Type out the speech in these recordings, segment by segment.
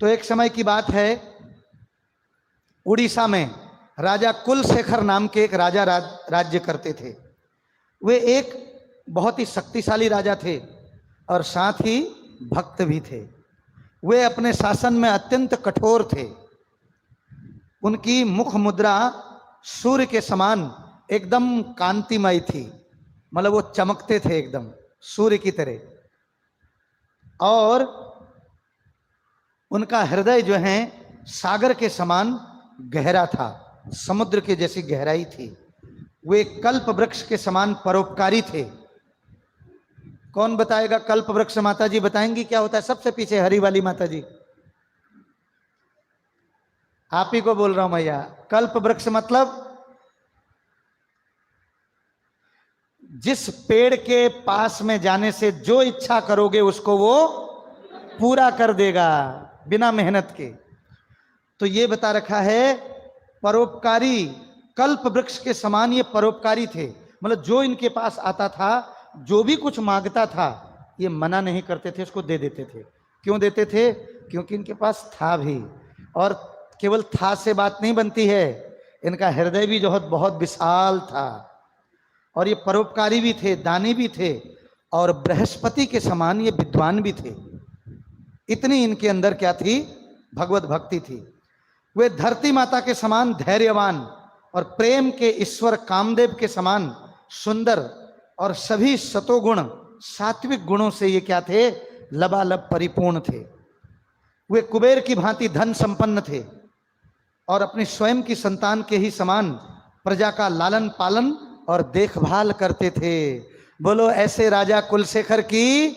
तो एक समय की बात है, उड़ीसा में राजा कुलशेखर नाम के एक राजा राज्य करते थे। वे एक बहुत ही शक्तिशाली राजा थे और साथ ही भक्त भी थे। वे अपने शासन में अत्यंत कठोर थे। उनकी मुख मुद्रा सूर्य के समान एकदम कांतिमय थी, मतलब वो चमकते थे एकदम सूर्य की तरह। और उनका हृदय जो है सागर के समान गहरा था, समुद्र के जैसी गहराई थी। वे कल्प वृक्ष के समान परोपकारी थे। कौन बताएगा कल्प वृक्ष? माता जी बताएंगी क्या होता है? सबसे पीछे हरी वाली माता जी, आप ही को बोल रहा हूं भैया। कल्प वृक्ष मतलब जिस पेड़ के पास में जाने से जो इच्छा करोगे उसको वो पूरा कर देगा बिना मेहनत के। तो ये बता रखा है परोपकारी, कल्प वृक्ष के समान ये परोपकारी थे। मतलब जो इनके पास आता था, जो भी कुछ मांगता था, ये मना नहीं करते थे, उसको दे देते थे। क्यों देते थे? क्योंकि इनके पास था भी। और केवल था से बात नहीं बनती है, इनका हृदय भी जो है बहुत विशाल था। और ये परोपकारी भी थे, दानी भी थे, और बृहस्पति के समान ये विद्वान भी थे। इतनी इनके अंदर क्या थी? भगवत भक्ति थी। वे धरती माता के समान धैर्यवान और प्रेम के ईश्वर कामदेव के समान सुंदर और सभी सतोगुण सात्विक गुणों से ये क्या थे? लबालब परिपूर्ण थे। वे कुबेर की भांति धन संपन्न थे और अपनी स्वयं की संतान के ही समान प्रजा का लालन पालन और देखभाल करते थे। बोलो ऐसे राजा कुलशेखर की,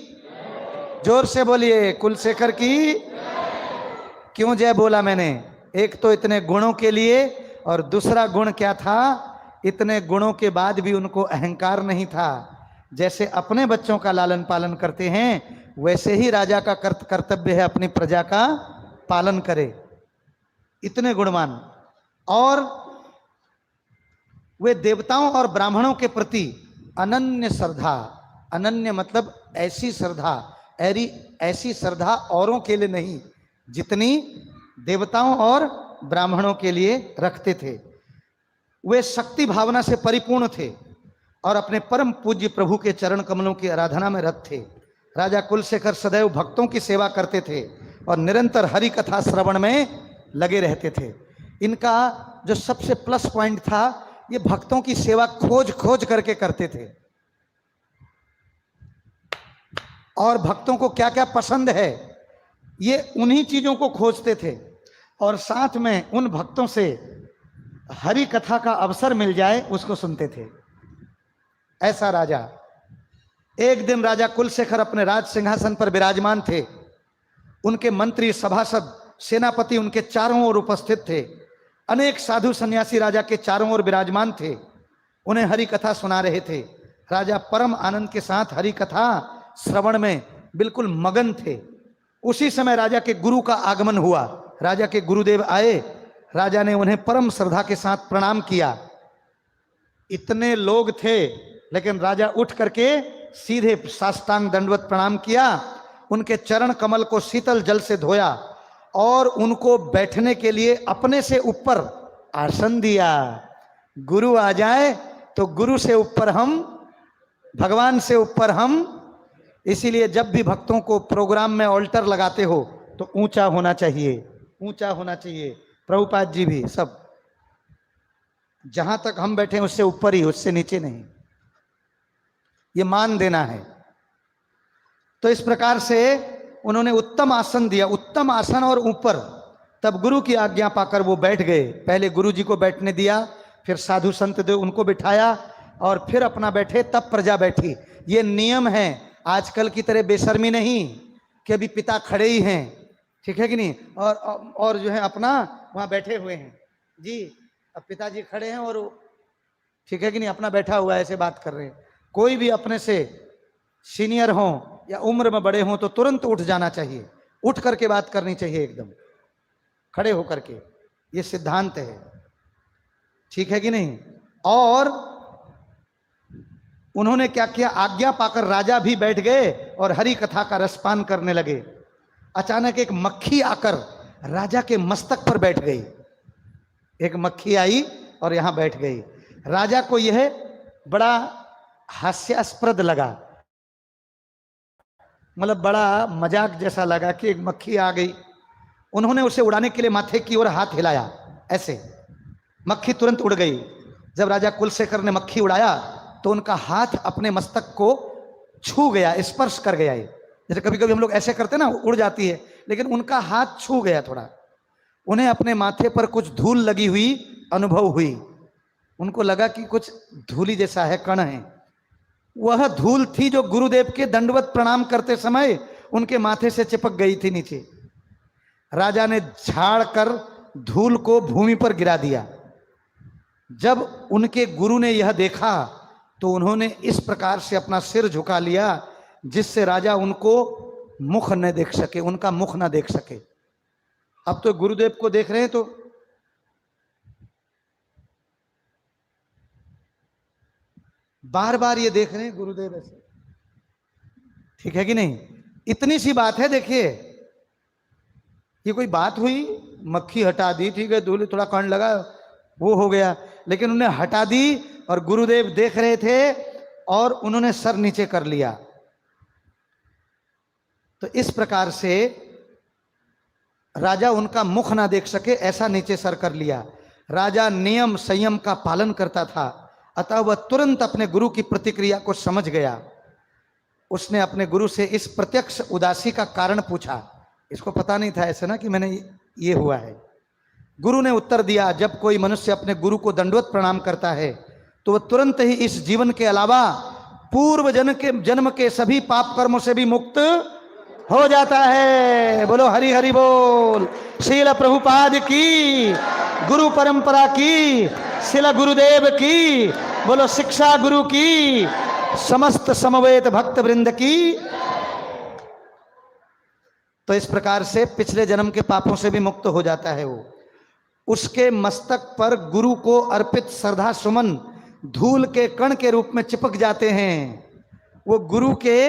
जोर से बोलिए, कुलशेखर की। क्यों जय बोला मैंने? एक तो इतने गुणों के लिए, और दूसरा गुण क्या था? इतने गुणों के बाद भी उनको अहंकार नहीं था। जैसे अपने बच्चों का लालन पालन करते हैं, वैसे ही राजा का कर्तव्य है अपनी प्रजा का पालन करे। इतने गुणवान। और वे देवताओं और ब्राह्मणों के प्रति अनन्य श्रद्धा, अनन्य मतलब ऐसी श्रद्धा, ऐसी श्रद्धा औरों के लिए नहीं जितनी देवताओं और ब्राह्मणों के लिए रखते थे। वे शक्ति भावना से परिपूर्ण थे और अपने परम पूज्य प्रभु के चरण कमलों की आराधना में रत थे। राजा कुलशेखर सदैव भक्तों की सेवा करते थे और निरंतर हरि कथा श्रवण में लगे रहते थे। इनका जो सबसे प्लस पॉइंट था, ये भक्तों की सेवा खोज खोज करके करते थे। और भक्तों को क्या क्या पसंद है, ये उन्हीं चीजों को खोजते थे। और साथ में उन भक्तों से हरि कथा का अवसर मिल जाए उसको सुनते थे। ऐसा राजा। एक दिन राजा कुलशेखर अपने राज सिंहासन पर विराजमान थे। उनके मंत्री, सभासद, सेनापति उनके चारों ओर उपस्थित थे। अनेक साधु सन्यासी राजा के चारों ओर विराजमान थे, उन्हें हरि कथा सुना रहे थे। राजा परम आनंद के साथ हरि कथा श्रवण में बिल्कुल मगन थे। उसी समय राजा के गुरु का आगमन हुआ। राजा के गुरुदेव आए। राजा ने उन्हें परम श्रद्धा के साथ प्रणाम किया। इतने लोग थे, लेकिन राजा उठ करके सीधे साष्टांग दंडवत प्रणाम किया। उनके चरण कमल को शीतल जल से धोया और उनको बैठने के लिए अपने से ऊपर आसन दिया। गुरु आ जाए तो गुरु से ऊपर हम, भगवान से ऊपर हम। इसीलिए जब भी भक्तों को प्रोग्राम में ऑल्टर लगाते हो तो ऊंचा होना चाहिए, ऊंचा होना चाहिए। प्रभुपाद जी भी सब, जहां तक हम बैठे हैं उससे ऊपर ही, उससे नीचे नहीं, ये मान देना है। तो इस प्रकार से उन्होंने उत्तम आसन दिया, उत्तम आसन और ऊपर। तब गुरु की आज्ञा पाकर वो बैठ गए। पहले गुरु जी को बैठने दिया, फिर साधु संत दे उनको बिठाया और फिर अपना बैठे, तब प्रजा बैठी। ये नियम है, आजकल की तरह बेशर्मी नहीं कि अभी पिता खड़े ही हैं, ठीक है कि नहीं, और जो है अपना वहां बैठे हुए हैं जी। अब पिताजी खड़े हैं और ठीक है कि नहीं, अपना बैठा हुआ है, ऐसे बात कर रहे हैं। कोई भी अपने से सीनियर हो या उम्र में बड़े हों तो तुरंत उठ जाना चाहिए, उठ करके बात करनी चाहिए, एकदम खड़े होकर के। ये सिद्धांत है, ठीक है कि नहीं। और उन्होंने क्या किया, आज्ञा पाकर राजा भी बैठ गए और हरि कथा का रसपान करने लगे। अचानक एक मक्खी आकर राजा के मस्तक पर बैठ गई। एक मक्खी आई और यहां बैठ गई। राजा को यह बड़ा हास्यास्पद लगा, मतलब बड़ा मजाक जैसा लगा कि एक मक्खी आ गई। उन्होंने उसे उड़ाने के लिए माथे की ओर हाथ हिलाया, ऐसे मक्खी तुरंत उड़ गई। जब राजा कुलशेखर ने मक्खी उड़ाया तो उनका हाथ अपने मस्तक को छू गया, स्पर्श कर गया। जैसे कभी कभी हम लोग ऐसे करते ना, उड़ जाती है, लेकिन उनका हाथ छू गया थोड़ा। उन्हें अपने माथे पर कुछ धूल लगी हुई अनुभव हुई। उनको लगा कि कुछ धूली जैसा है, कण है। वह धूल थी जो गुरुदेव के दंडवत प्रणाम करते समय उनके माथे से चिपक गई थी नीचे। राजा ने झाड़ कर धूल को भूमि पर गिरा दिया। जब उनके गुरु ने यह देखा तो उन्होंने इस प्रकार से अपना सिर झुका लिया जिससे राजा उनको मुख न देख सके, उनका मुख न देख सके। अब तो गुरुदेव को देख रहे हैं तो बार बार ये देख रहे हैं गुरुदेव ऐसे, ठीक है कि नहीं? इतनी सी बात है, देखिए ये कोई बात हुई, मक्खी हटा दी, ठीक है, धूल थोड़ा कण लगा, वो हो गया, लेकिन उन्हें हटा दी और गुरुदेव देख रहे थे और उन्होंने सर नीचे कर लिया। तो इस प्रकार से राजा उनका मुख ना देख सके ऐसा नीचे सर कर लिया। राजा नियम संयम का पालन करता था, अतः वह तुरंत अपने गुरु की प्रतिक्रिया को समझ गया। उसने अपने गुरु से इस प्रत्यक्ष उदासी का कारण पूछा। इसको पता नहीं था ऐसे ना कि मैंने ये हुआ है। गुरु ने उत्तर दिया, जब कोई मनुष्य अपने गुरु को दंडवत प्रणाम करता है तो वह तुरंत ही इस जीवन के अलावा पूर्व जन्म के सभी पाप कर्मों से भी मुक्त हो जाता है। बोलो हरि हरि बोल। श्रील प्रभुपाद की, गुरु परंपरा की, श्रील गुरुदेव की, बोलो शिक्षा गुरु की, समस्त समवेत भक्त वृंद की। तो इस प्रकार से पिछले जन्म के पापों से भी मुक्त हो जाता है वो। उसके मस्तक पर गुरु को अर्पित श्रद्धा सुमन धूल के कण के रूप में चिपक जाते हैं। वो गुरु के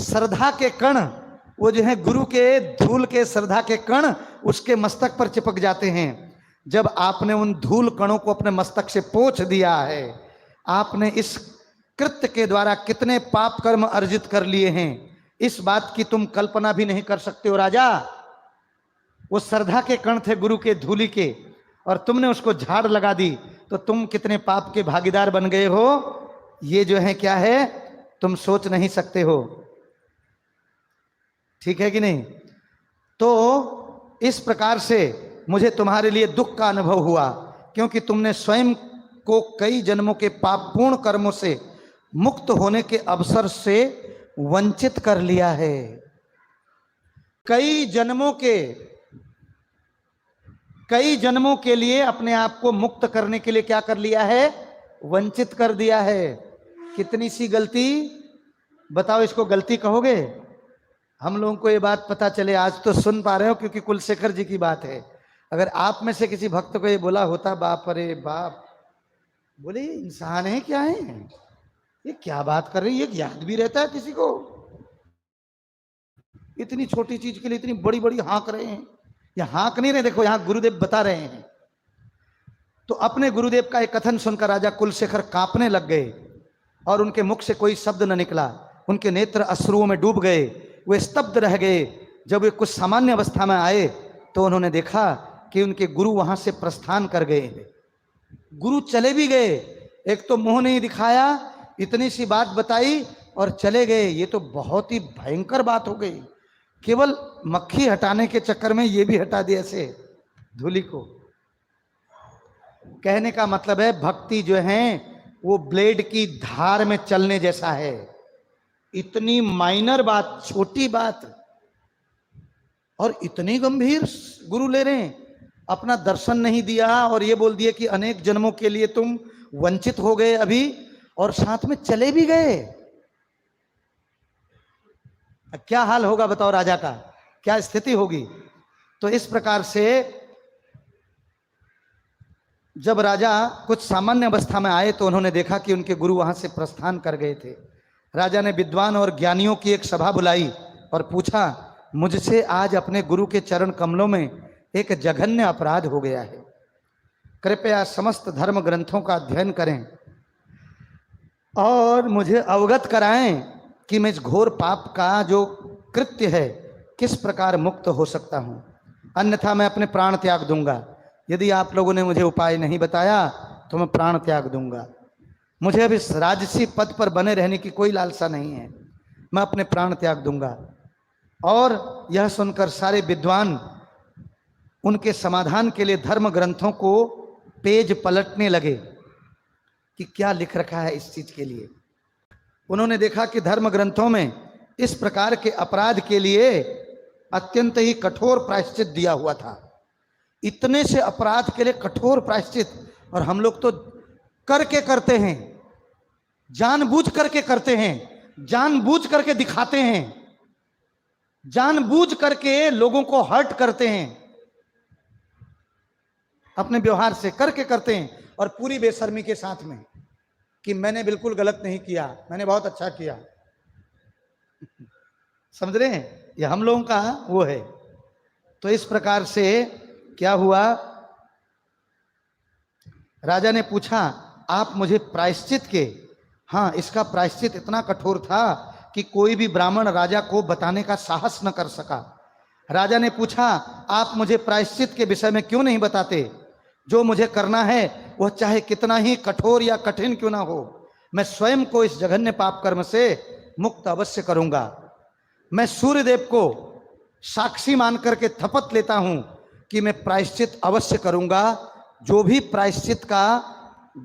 श्रद्धा के कण, वो जो है गुरु के धूल के श्रद्धा के कण उसके मस्तक पर चिपक जाते हैं। जब आपने उन धूल कणों को अपने मस्तक से पोंछ दिया है, आपने इस कृत्य के द्वारा कितने पाप कर्म अर्जित कर लिए हैं, इस बात की तुम कल्पना भी नहीं कर सकते हो राजा। वो श्रद्धा के कण थे गुरु के धूलि के, और तुमने उसको झाड़ लगा दी, तो तुम कितने पाप के भागीदार बन गए हो, ये जो है क्या है तुम सोच नहीं सकते हो। ठीक है कि नहीं? तो इस प्रकार से मुझे तुम्हारे लिए दुख का अनुभव हुआ, क्योंकि तुमने स्वयं को कई जन्मों के पापपूर्ण कर्मों से मुक्त होने के अवसर से वंचित कर लिया है। कई जन्मों के लिए अपने आप को मुक्त करने के लिए क्या कर लिया है? वंचित कर दिया है। कितनी सी गलती बताओ, इसको गलती कहोगे? हम लोगों को ये बात पता चले, आज तो सुन पा रहे हो क्योंकि कुलशेखर जी की बात है। अगर आप में से किसी भक्त को ये बोला होता, बाप रे बाप, बोले ये इंसान है क्या है, ये क्या बात कर रही है, ये याद भी रहता है किसी को? इतनी छोटी चीज के लिए इतनी बड़ी बड़ी हाँक रहे हैं। या हाँक नहीं रहे, देखो यहां गुरुदेव बता रहे हैं। तो अपने गुरुदेव का एक कथन सुनकर राजा कुलशेखर कांपने लग गए और उनके मुख से कोई शब्द न निकला। उनके नेत्र अश्रुओं में डूब गए, वे स्तब्ध रह गए। जब वे कुछ सामान्य अवस्था में आए तो उन्होंने देखा कि उनके गुरु वहां से प्रस्थान कर गए। गुरु चले भी गए, एक तो मुंह नहीं दिखाया, इतनी सी बात बताई और चले गए। ये तो बहुत ही भयंकर बात हो गई। केवल मक्खी हटाने के चक्कर में ये भी हटा दिया ऐसे धूली को। कहने का मतलब है भक्ति जो है वो ब्लेड की धार में चलने जैसा है। इतनी माइनर बात, छोटी बात, और इतनी गंभीर गुरु ले रहे हैं। अपना दर्शन नहीं दिया और ये बोल दिए कि अनेक जन्मों के लिए तुम वंचित हो गए अभी, और साथ में चले भी गए। क्या हाल होगा बताओ राजा का, क्या स्थिति होगी? तो इस प्रकार से जब राजा कुछ सामान्य अवस्था में आए तो उन्होंने देखा कि उनके गुरु वहां से प्रस्थान कर गए थे। राजा ने विद्वान और ज्ञानियों की एक सभा बुलाई और पूछा, मुझसे आज अपने गुरु के चरण कमलों में एक जघन्य अपराध हो गया है। कृपया समस्त धर्म ग्रंथों का अध्ययन करें और मुझे अवगत कराएं कि मैं इस घोर पाप का जो कृत्य है किस प्रकार मुक्त हो सकता हूं, अन्यथा मैं अपने प्राण त्याग दूंगा। यदि आप लोगों ने मुझे उपाय नहीं बताया तो मैं प्राण त्याग दूंगा। मुझे अब इस राजसी पद पर बने रहने की कोई लालसा नहीं है, मैं अपने प्राण त्याग दूंगा। और यह सुनकर सारे विद्वान उनके समाधान के लिए धर्म ग्रंथों को पेज पलटने लगे कि क्या लिख रखा है इस चीज के लिए। उन्होंने देखा कि धर्म ग्रंथों में इस प्रकार के अपराध के लिए अत्यंत ही कठोर प्रायश्चित दिया हुआ था। इतने से अपराध के लिए कठोर प्रायश्चित, और हम लोग तो करके करते हैं, जानबूझ करके करते हैं, जानबूझ करके दिखाते हैं, जानबूझ करके लोगों को हर्ट करते हैं, अपने व्यवहार से करके करते हैं, और पूरी बेशर्मी के साथ में कि मैंने बिल्कुल गलत नहीं किया, मैंने बहुत अच्छा किया। समझ रहे हैं, ये हम लोगों का वो है। तो इस प्रकार से क्या हुआ, राजा ने पूछा आप मुझे प्रायश्चित के, हाँ इसका प्रायश्चित इतना कठोर था कि कोई भी ब्राह्मण राजा को बताने का साहस न कर सका। राजा ने पूछा आप मुझे प्रायश्चित के विषय में क्यों नहीं बताते, जो मुझे करना है वह चाहे कितना ही कठोर या कठिन क्यों ना हो, मैं स्वयं को इस जघन्य पाप कर्म से मुक्त अवश्य करूंगा। मैं सूर्यदेव को साक्षी मान करके शपथ लेता हूं कि मैं प्रायश्चित अवश्य करूंगा। जो भी प्रायश्चित का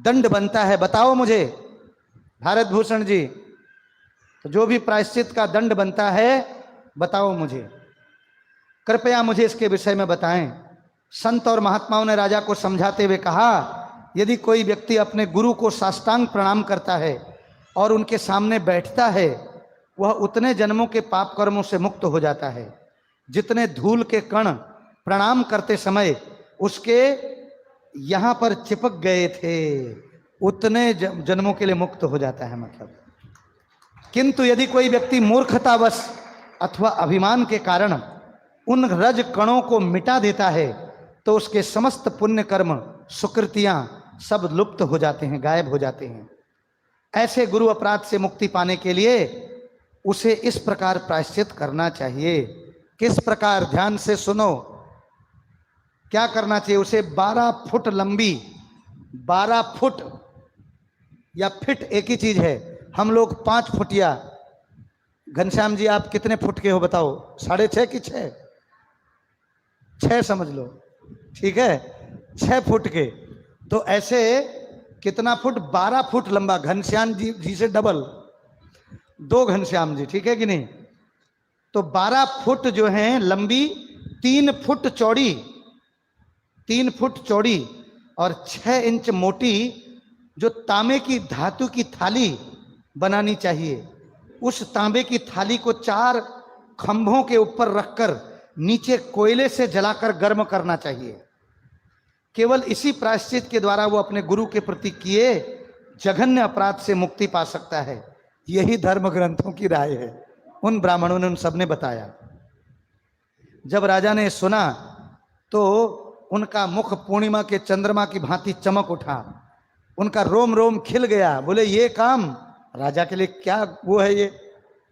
दंड बनता है बताओ मुझे, भारत भूषण जी, तो जो भी प्रायश्चित का दंड बनता है बताओ मुझे, कृपया मुझे इसके विषय में बताएं। संत और महात्माओं ने राजा को समझाते हुए कहा यदि कोई व्यक्ति अपने गुरु को साष्टांग प्रणाम करता है और उनके सामने बैठता है, वह उतने जन्मों के पाप कर्मों से मुक्त हो जाता है जितने धूल के कण प्रणाम करते समय उसके यहां पर चिपक गए थे, उतने जन्मों के लिए मुक्त हो जाता है मतलब। किंतु यदि कोई व्यक्ति मूर्खतावश अथवा अभिमान के कारण उन रज कणों को मिटा देता है तो उसके समस्त पुण्य कर्म सुकृतियां सब लुप्त हो जाते हैं, गायब हो जाते हैं। ऐसे गुरु अपराध से मुक्ति पाने के लिए उसे इस प्रकार प्रायश्चित करना चाहिए। किस प्रकार, ध्यान से सुनो, क्या करना चाहिए उसे? 12 फुट लंबी, 12 फुट या फिट एक ही चीज है, हम लोग 5 फुटिया। घनश्याम जी आप कितने फुट के हो बताओ? 6.5 की 6 समझ लो, ठीक है, 6 फुट के। तो ऐसे कितना फुट? 12 फुट लंबा, घनश्याम जी से डबल, 2 घनश्याम जी, ठीक है कि नहीं? तो 12 फुट जो है लंबी, 3 फुट चौड़ी, 3 फुट चौड़ी और 6 इंच मोटी जो तांबे की धातु की थाली बनानी चाहिए। उस तांबे की थाली को 4 खंभों के ऊपर रखकर नीचे कोयले से जलाकर गर्म करना चाहिए। केवल इसी प्रायश्चित के द्वारा वो अपने गुरु के प्रति किए जघन्य अपराध से मुक्ति पा सकता है। यही धर्म ग्रंथों की राय है, उन ब्राह्मणों ने, उन सब ने बताया। जब राजा ने सुना तो उनका मुख पूर्णिमा के चंद्रमा की भांति चमक उठा, उनका रोम रोम खिल गया। बोले ये काम राजा के लिए क्या वो है, ये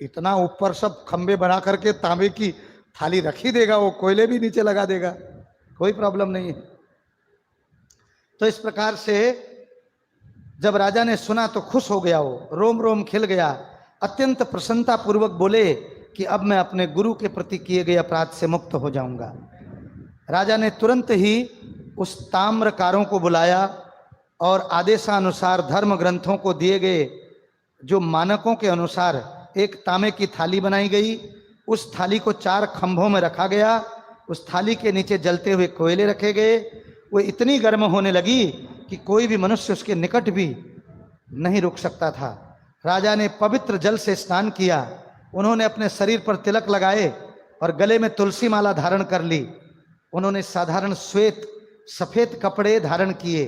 इतना ऊपर सब खंबे बना करके तांबे की थाली रखी देगा, वो कोयले भी नीचे लगा देगा, कोई प्रॉब्लम नहीं है। तो इस प्रकार से जब राजा ने सुना तो खुश हो गया, वो रोम रोम खिल गया, अत्यंत प्रसन्नता पूर्वक बोले कि अब मैं अपने गुरु के प्रति किए गए अपराध से मुक्त हो जाऊंगा। राजा ने तुरंत ही उस ताम्रकारों को बुलाया और आदेशानुसार धर्म ग्रंथों को दिए गए जो मानकों के अनुसार एक तांबे की थाली बनाई गई। उस थाली को 4 खंभों में रखा गया, उस थाली के नीचे जलते हुए कोयले रखे गए। वो इतनी गर्म होने लगी कि कोई भी मनुष्य उसके निकट भी नहीं रुक सकता था। राजा ने पवित्र जल से स्नान किया, उन्होंने अपने शरीर पर तिलक लगाए और गले में तुलसी माला धारण कर ली। उन्होंने साधारण श्वेत सफेद कपड़े धारण किए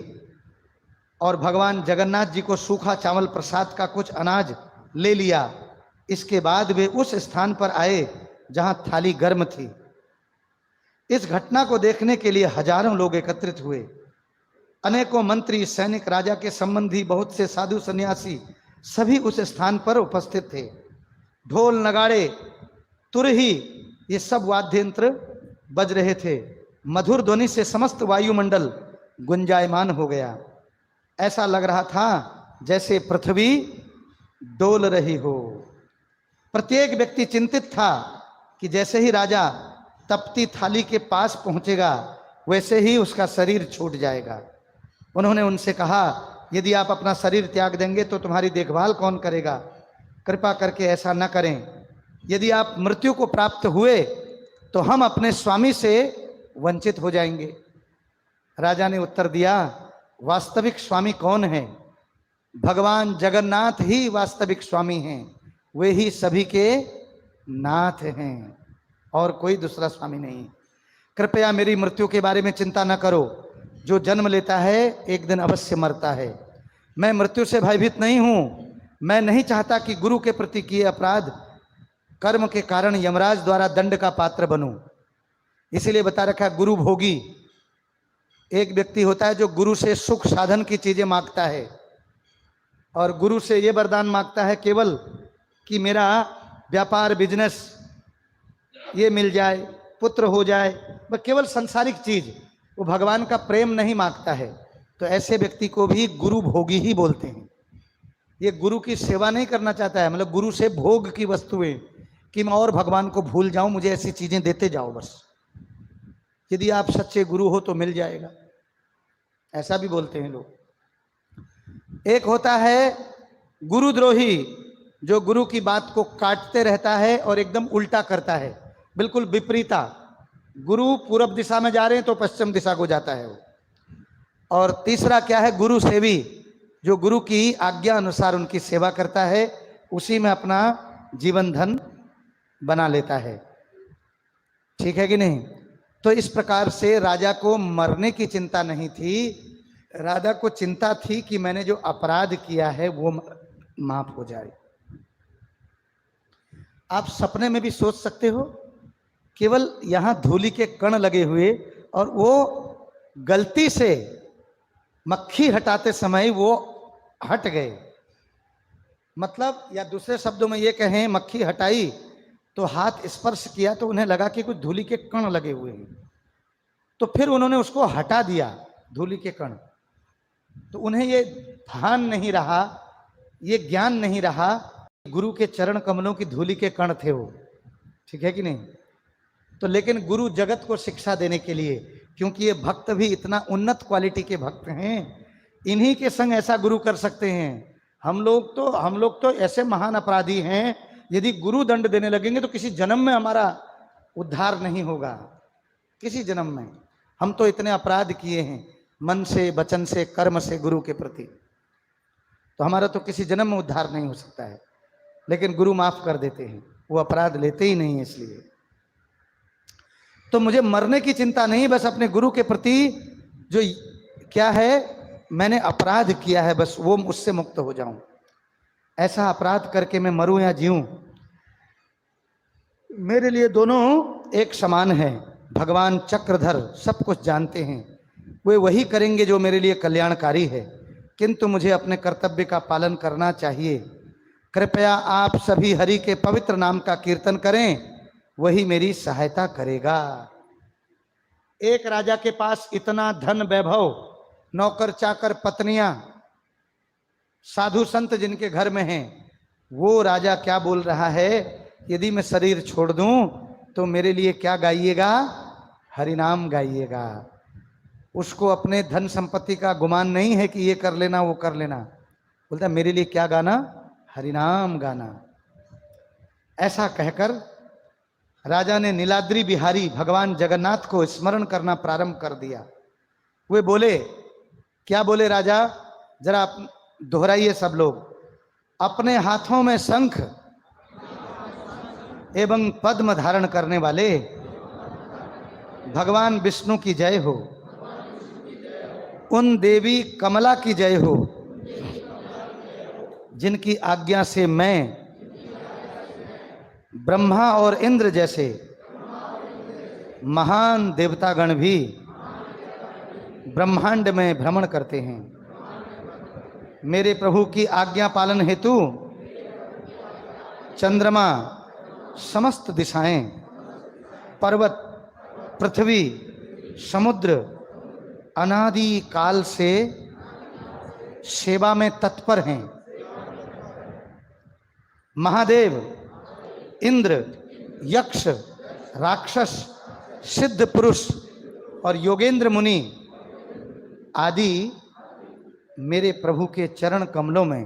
और भगवान जगन्नाथ जी को सूखा चावल प्रसाद का कुछ अनाज ले लिया। इसके बाद वे उस स्थान पर आए जहां थाली गर्म थी। इस घटना को देखने के लिए हजारों लोग एकत्रित हुए। अनेकों मंत्री, सैनिक, राजा के संबंधी, बहुत से साधु सन्यासी सभी उस स्थान पर उपस्थित थे। ढोल, नगाड़े, तुरही, ये सब वाद्य यंत्र बज रहे थे। मधुर ध्वनि से समस्त वायुमंडल गुंजायमान हो गया। ऐसा लग रहा था जैसे पृथ्वी डोल रही हो। प्रत्येक व्यक्ति चिंतित था कि जैसे ही राजा तपती थाली के पास पहुंचेगा वैसे ही उसका शरीर छूट जाएगा। उन्होंने उनसे कहा, यदि आप अपना शरीर त्याग देंगे तो तुम्हारी देखभाल कौन करेगा? कृपा करके ऐसा न करें। यदि आप मृत्यु को प्राप्त हुए तो हम अपने स्वामी से वंचित हो जाएंगे। राजा ने उत्तर दिया, वास्तविक स्वामी कौन है? भगवान जगन्नाथ ही वास्तविक स्वामी हैं। वे ही सभी के नाथ हैं और कोई दूसरा स्वामी नहीं। कृपया मेरी मृत्यु के बारे में चिंता न करो। जो जन्म लेता है एक दिन अवश्य मरता है। मैं मृत्यु से भयभीत नहीं हूं। मैं नहीं चाहता कि गुरु के प्रति किए अपराध कर्म के कारण यमराज द्वारा दंड का पात्र बनूं। इसीलिए बता रखा है, गुरु भोगी। एक व्यक्ति होता है जो गुरु से सुख साधन की चीजें मांगता है और गुरु से ये वरदान मांगता है केवल कि मेरा व्यापार, बिजनेस ये मिल जाए, पुत्र हो जाए, बस केवल सांसारिक चीज। वो भगवान का प्रेम नहीं मांगता है। तो ऐसे व्यक्ति को भी गुरु भोगी ही बोलते हैं। ये गुरु की सेवा नहीं करना चाहता है, मतलब गुरु से भोग की वस्तुएं, कि मैं और भगवान को भूल जाऊं, मुझे ऐसी चीजें देते जाओ बस। यदि आप सच्चे गुरु हो तो मिल जाएगा, ऐसा भी बोलते हैं लोग। एक होता है गुरुद्रोही, जो गुरु की बात को काटते रहता है और एकदम उल्टा करता है, बिल्कुल विपरीता। गुरु पूरब दिशा में जा रहे हैं तो पश्चिम दिशा को जाता है वो। और तीसरा क्या है? गुरु सेवी, जो गुरु की आज्ञा अनुसार उनकी सेवा करता है, उसी में अपना जीवन धन बना लेता है। ठीक है कि नहीं? तो इस प्रकार से राजा को मरने की चिंता नहीं थी। राजा को चिंता थी कि मैंने जो अपराध किया है वो माफ हो जाए। आप सपने में भी सोच सकते हो, केवल यहां धूलि के कण लगे हुए और वो गलती से मक्खी हटाते समय वो हट गए। मतलब, या दूसरे शब्दों में ये कहें, मक्खी हटाई तो हाथ स्पर्श किया तो उन्हें लगा कि कुछ धूलि के कण लगे हुए हैं, तो फिर उन्होंने उसको हटा दिया, धूलि के कण। तो उन्हें ये भान नहीं रहा, ये ज्ञान नहीं रहा, गुरु के चरण कमलों की धूलि के कण थे वो। ठीक है कि नहीं? तो लेकिन गुरु जगत को शिक्षा देने के लिए, क्योंकि ये भक्त भी इतना उन्नत क्वालिटी के भक्त हैं, इन्हीं के संग ऐसा गुरु कर सकते हैं। हम लोग तो ऐसे महान अपराधी हैं, यदि गुरु दंड देने लगेंगे तो किसी जन्म में हमारा उद्धार नहीं होगा, किसी जन्म में। हम तो इतने अपराध किए हैं मन से, वचन से, कर्म से गुरु के प्रति, तो हमारा तो किसी जन्म में उद्धार नहीं हो सकता है। लेकिन गुरु माफ कर देते हैं, वो अपराध लेते ही नहीं है। इसलिए तो मुझे मरने की चिंता नहीं, बस अपने गुरु के प्रति जो क्या है मैंने अपराध किया है, बस वो उससे मुक्त हो जाऊं। ऐसा अपराध करके मैं मरूं या जीऊं, मेरे लिए दोनों एक समान है। भगवान चक्रधर सब कुछ जानते हैं, वे वही करेंगे जो मेरे लिए कल्याणकारी है, किंतु मुझे अपने कर्तव्य का पालन करना चाहिए। कृपया आप सभी हरि के पवित्र नाम का कीर्तन करें, वही मेरी सहायता करेगा। एक राजा के पास इतना धन वैभव, नौकर चाकर, पत्नियां, साधु संत जिनके घर में हैं, वो राजा क्या बोल रहा है? यदि मैं शरीर छोड़ दूं तो मेरे लिए क्या गाइएगा? हरिनाम गाइएगा। उसको अपने धन संपत्ति का गुमान नहीं है कि ये कर लेना वो कर लेना। बोलता मेरे लिए क्या गाना? हरिनाम गाना। ऐसा कहकर राजा ने नीलाद्री बिहारी भगवान जगन्नाथ को स्मरण करना प्रारंभ कर दिया। वे बोले, क्या बोले राजा? जरा दोहराइए सब लोग। अपने हाथों में शंख एवं पद्म धारण करने वाले भगवान विष्णु की जय हो, उन देवी कमला की जय हो जिनकी आज्ञा से मैं ब्रह्मा और इंद्र जैसे महान देवतागण भी ब्रह्मांड में भ्रमण करते हैं। मेरे प्रभु की आज्ञा पालन हेतु चंद्रमा, समस्त दिशाएं, पर्वत, पृथ्वी, समुद्र अनादि काल से सेवा में तत्पर हैं। महादेव, इंद्र, यक्ष, राक्षस, सिद्ध पुरुष और योगेंद्र मुनि आदि मेरे प्रभु के चरण कमलों में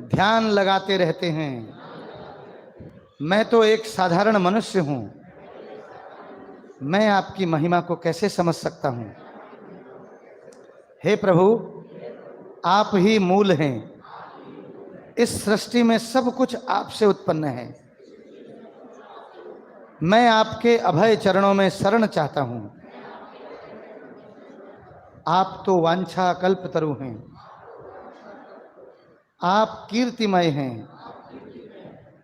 ध्यान लगाते रहते हैं। मैं तो एक साधारण मनुष्य हूं, मैं आपकी महिमा को कैसे समझ सकता हूं। हे प्रभु, आप ही मूल हैं। इस सृष्टि में सब कुछ आपसे उत्पन्न है। मैं आपके अभय चरणों में शरण चाहता हूं। आप तो वांछा कल्पतरु हैं, आप कीर्तिमय हैं,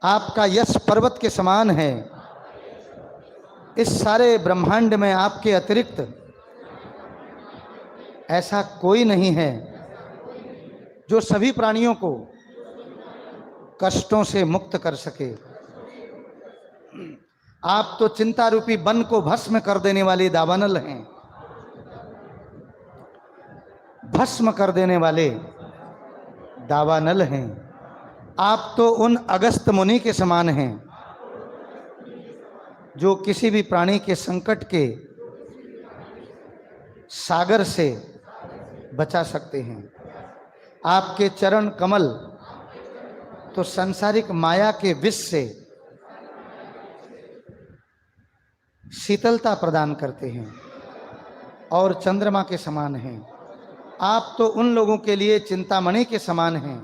आपका यश पर्वत के समान है। इस सारे ब्रह्मांड में आपके अतिरिक्त ऐसा कोई नहीं है जो सभी प्राणियों को कष्टों से मुक्त कर सके। आप तो चिंता रूपी वन को भस्म कर देने वाले दावानल हैं, भस्म कर देने वाले दावानल हैं। आप तो उन अगस्त मुनि के समान हैं जो किसी भी प्राणी के संकट के सागर से बचा सकते हैं। आपके चरण कमल तो सांसारिक माया के विष से शीतलता प्रदान करते हैं और चंद्रमा के समान हैं। आप तो उन लोगों के लिए चिंतामणि के समान हैं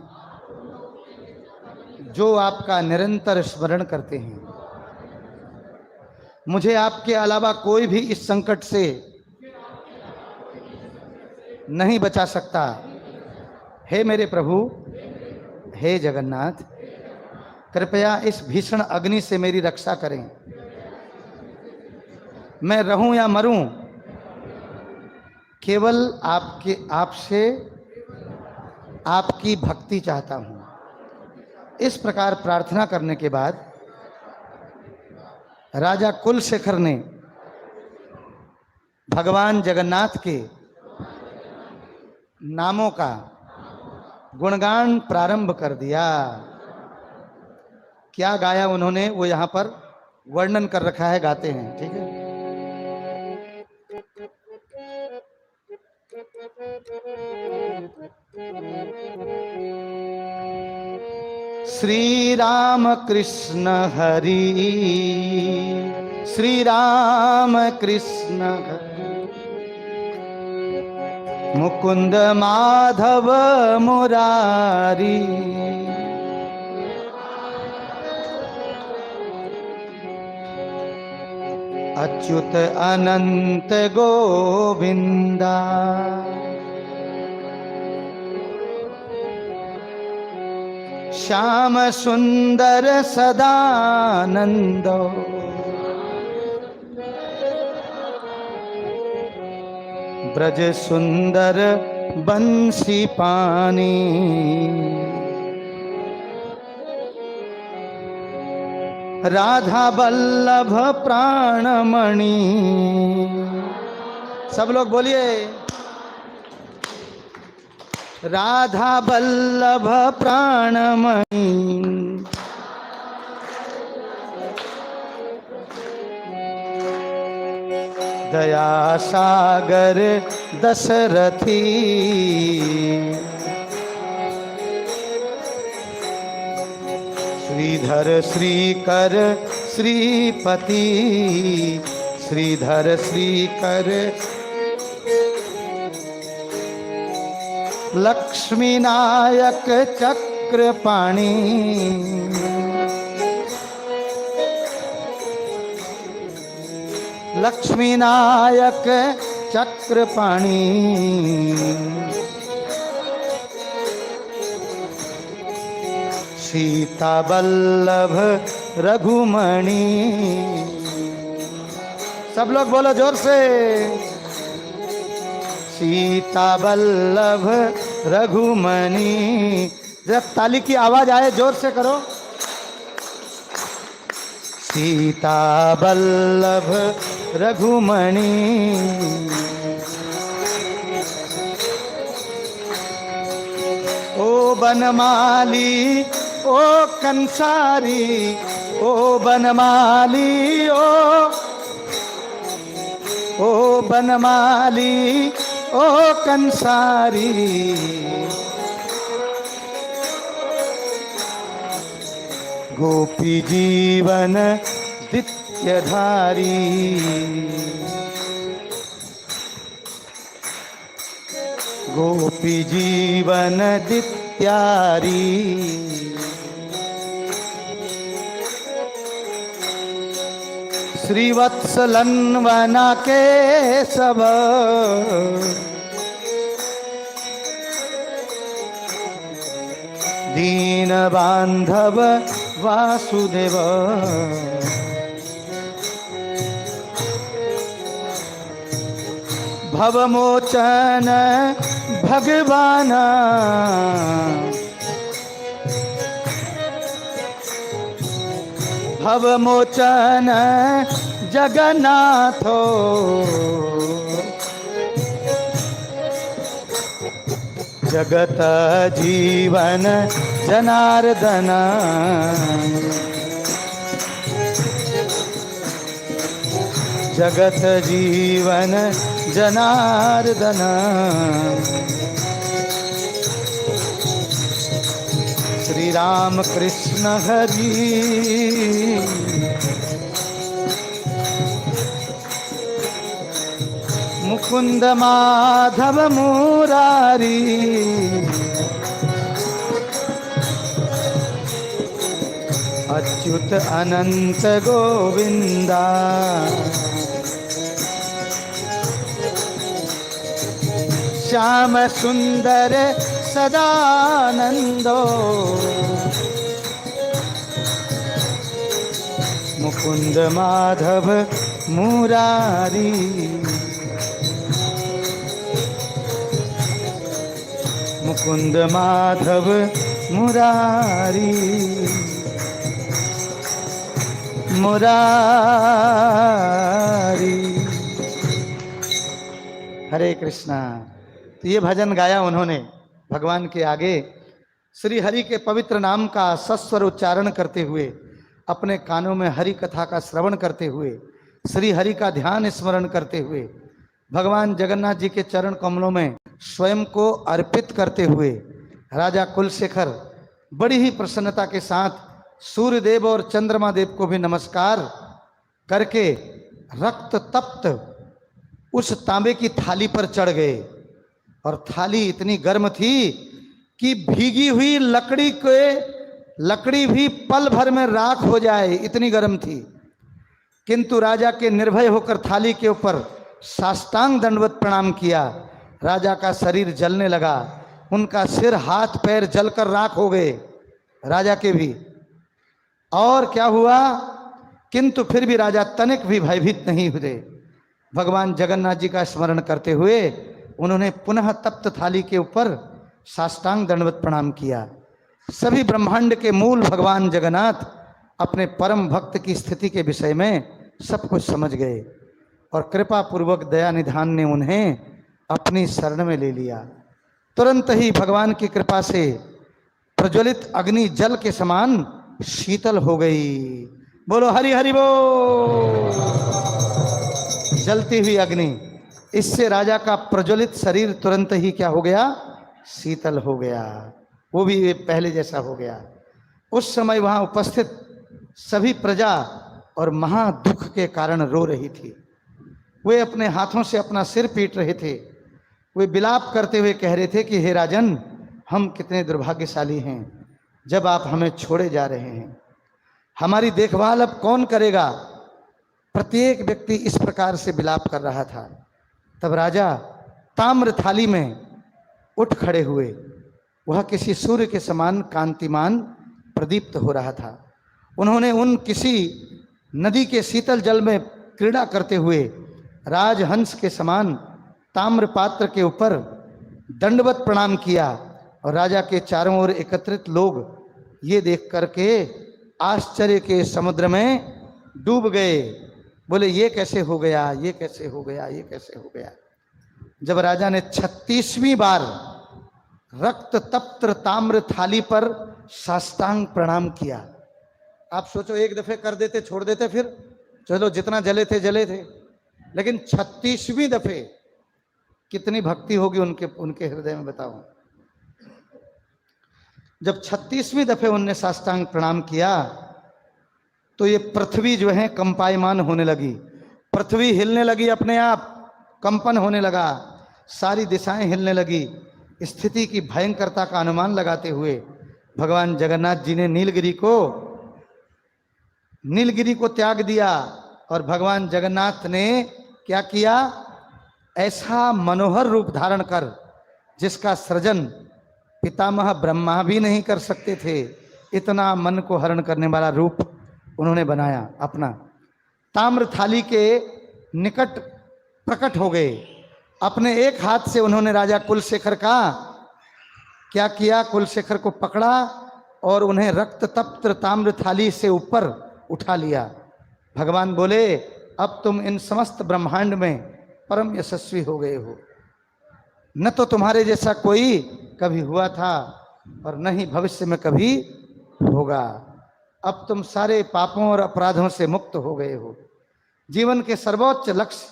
जो आपका निरंतर स्मरण करते हैं। मुझे आपके अलावा कोई भी इस संकट से नहीं बचा सकता। हे मेरे प्रभु, हे जगन्नाथ, कृपया इस भीषण अग्नि से मेरी रक्षा करें। मैं रहूं या मरूं, केवल आपसे आपकी भक्ति चाहता हूं। इस प्रकार प्रार्थना करने के बाद राजा कुलशेखर ने भगवान जगन्नाथ के नामों का गुणगान प्रारंभ कर दिया। क्या गाया उन्होंने, वो यहां पर वर्णन कर रखा है, गाते हैं। ठीक है। श्री राम कृष्ण हरि, श्री राम कृष्ण हरि, मुकुंद माधव मुरारी, अच्युत अनंत गोविंदा, श्याम सुंदर सदानंदो, ब्रज सुंदर बंसी पानी, राधा वल्लभ प्राणमणि। सब लोग बोलिए, राधा वल्लभ प्राणमणि, दया सागर दशरथी, श्रीधर श्रीकर श्रीपति, श्रीधर श्रीकर लक्ष्मी नायक चक्रपाणी, लक्ष्मी नायक चक्रपाणी, सीता वल्लभ रघुमणि, सब लोग बोलो जोर से। सीता वल्लभ रघुमणि, जब ताली की आवाज आए जोर से करो। सीता वल्लभ रघुमणि, ओ बनमाली ओ कंसारी, ओ बनमाली ओ बनमाली ओ कंसारी, गोपी जीवन दित्यधारी, गोपी जीवन दित्यारी, श्रीवत्सलन्वना केशव, दीन बांधव वासुदेव, भवमोचन भगवान, भवमोचन जगन्नाथो, जगत जीवन जनार्दन, जगत जीवन जनार्दन, श्री राम कृष्ण हरि, मुकुंद माधव मुरारी, अच्युत अनंत गोविंदा, श्याम सुंदर सदानंदो, मुकुंद माधव मुरारी, मुकुंद माधव मुरारी, मुरारी। हरे कृष्णा। तो ये भजन गाया उन्होंने भगवान के आगे, श्री हरि के पवित्र नाम का सस्वर उच्चारण करते हुए, अपने कानों में हरि कथा का श्रवण करते हुए, श्री हरि का ध्यान स्मरण करते हुए, भगवान जगन्नाथ जी के चरण कमलों में स्वयं को अर्पित करते हुए, राजा कुलशेखर बड़ी ही प्रसन्नता के साथ सूर्यदेव और चंद्रमा देव को भी नमस्कार करके रक्त तप्त उस तांबे की थाली पर चढ़ गए। और थाली इतनी गर्म थी कि भीगी हुई लकड़ी भी पल भर में राख हो जाए, इतनी गर्म थी। किंतु राजा के निर्भय होकर थाली के ऊपर साष्टांग दंडवत प्रणाम किया। राजा का शरीर जलने लगा, उनका सिर हाथ पैर जलकर राख हो गए, राजा के भी। और क्या हुआ, किंतु फिर भी राजा तनिक भी भयभीत नहीं हुए। भगवान जगन्नाथ जी का स्मरण करते हुए उन्होंने पुनः तप्त थाली के ऊपर साष्टांग दंडवत प्रणाम किया। सभी ब्रह्मांड के मूल भगवान जगन्नाथ अपने परम भक्त की स्थिति के विषय में सब कुछ समझ गए और कृपा पूर्वक दया निधान ने उन्हें अपनी शरण में ले लिया। तुरंत ही भगवान की कृपा से प्रज्वलित अग्नि जल के समान शीतल हो गई। बोलो हरि हरि बोल। जलती हुई अग्नि, इससे राजा का प्रज्वलित शरीर तुरंत ही क्या हो गया, शीतल हो गया, वो भी पहले जैसा हो गया। उस समय वहां उपस्थित सभी प्रजा और महा दुख के कारण रो रही थी। वे अपने हाथों से अपना सिर पीट रहे थे। वे विलाप करते हुए कह रहे थे कि हे राजन, हम कितने दुर्भाग्यशाली हैं जब आप हमें छोड़े जा रहे हैं, हमारी देखभाल अब कौन करेगा। प्रत्येक व्यक्ति इस प्रकार से विलाप कर रहा था। तब राजा ताम्र थाली में उठ खड़े हुए। वह किसी सूर्य के समान कांतिमान प्रदीप्त हो रहा था। उन्होंने उन किसी नदी के शीतल जल में क्रीड़ा करते हुए राजहंस के समान ताम्र पात्र के ऊपर दंडवत प्रणाम किया। और राजा के चारों ओर एकत्रित लोग ये देख करके आश्चर्य के समुद्र में डूब गए। बोले ये कैसे हो गया, ये कैसे हो गया, ये कैसे हो गया। जब राजा ने 36वीं बार रक्त तप्त ताम्र थाली पर साष्टांग प्रणाम किया। आप सोचो एक दफे कर देते छोड़ देते, फिर चलो जितना जले थे जले थे, लेकिन 36वीं दफे कितनी भक्ति होगी उनके हृदय में, बताओ। जब 36वीं दफे उनने साष्टांग प्रणाम किया तो ये पृथ्वी जो है कंपायमान होने लगी, पृथ्वी हिलने लगी, अपने आप कंपन होने लगा, सारी दिशाएं हिलने लगी। स्थिति की भयंकरता का अनुमान लगाते हुए भगवान जगन्नाथ जी ने नीलगिरी को त्याग दिया। और भगवान जगन्नाथ ने क्या किया, ऐसा मनोहर रूप धारण कर जिसका सृजन पितामह ब्रह्मा भी नहीं कर सकते थे, इतना मन को हरण करने वाला रूप उन्होंने बनाया अपना। ताम्र थाली के निकट प्रकट हो गए। अपने एक हाथ से उन्होंने राजा कुलशेखर का क्या किया, कुलशेखर को पकड़ा और उन्हें रक्त तप्त ताम्र थाली से ऊपर उठा लिया। भगवान बोले अब तुम इन समस्त ब्रह्मांड में परम यशस्वी हो गए हो, न तो तुम्हारे जैसा कोई कभी हुआ था और न ही भविष्य में कभी होगा। अब तुम सारे पापों और अपराधों से मुक्त हो गए हो। जीवन के सर्वोच्च लक्ष्य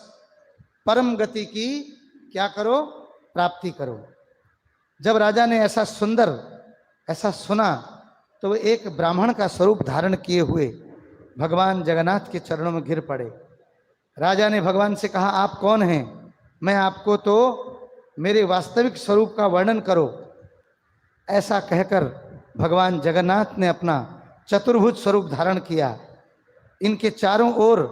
परम गति की क्या करो, प्राप्ति करो। जब राजा ने ऐसा सुंदर ऐसा सुना तो वो एक ब्राह्मण का स्वरूप धारण किए हुए भगवान जगन्नाथ के चरणों में गिर पड़े। राजा ने भगवान से कहा आप कौन हैं, मैं आपको तो मेरे वास्तविक स्वरूप का वर्णन करो। ऐसा कहकर भगवान जगन्नाथ ने अपना चतुर्भुज स्वरूप धारण किया। इनके चारों ओर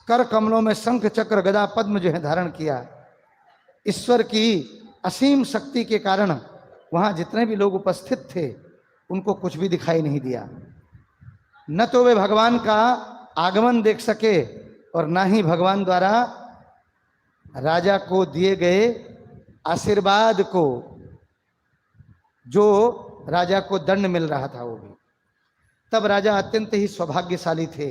कर कमलों में शंख चक्र गदा पद्म जो है धारण किया। ईश्वर की असीम शक्ति के कारण वहां जितने भी लोग उपस्थित थे उनको कुछ भी दिखाई नहीं दिया। न तो वे भगवान का आगमन देख सके और न ही भगवान द्वारा राजा को दिए गए आशीर्वाद को, जो राजा को दंड मिल रहा था वो भी। तब राजा अत्यंत ही सौभाग्यशाली थे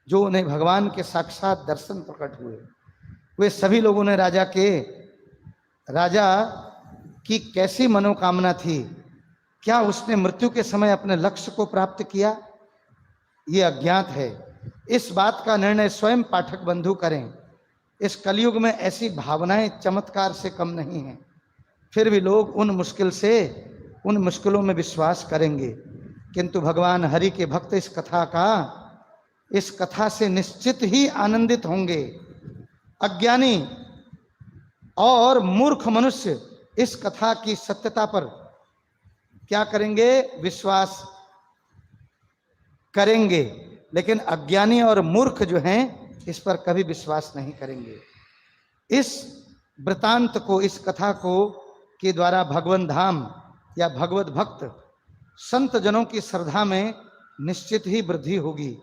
जो उन्हें भगवान के साक्षात दर्शन प्रकट हुए। वे सभी लोगों ने राजा की कैसी मनोकामना थी, क्या उसने मृत्यु के समय अपने लक्ष्य को प्राप्त किया, ये अज्ञात है। इस बात का निर्णय स्वयं पाठक बंधु करें। इस कलयुग में ऐसी भावनाएं चमत्कार से कम नहीं हैं, फिर भी लोग उन मुश्किलों में विश्वास करेंगे। किंतु भगवान हरि के भक्त इस कथा से निश्चित ही आनंदित होंगे। अज्ञानी और मूर्ख मनुष्य इस कथा की सत्यता पर क्या करेंगे, विश्वास करेंगे, लेकिन अज्ञानी और मूर्ख जो हैं इस पर कभी विश्वास नहीं करेंगे। इस वृतांत को, इस कथा को के द्वारा भगवान धाम या भगवत भक्त संत जनों की श्रद्धा में निश्चित ही वृद्धि होगी।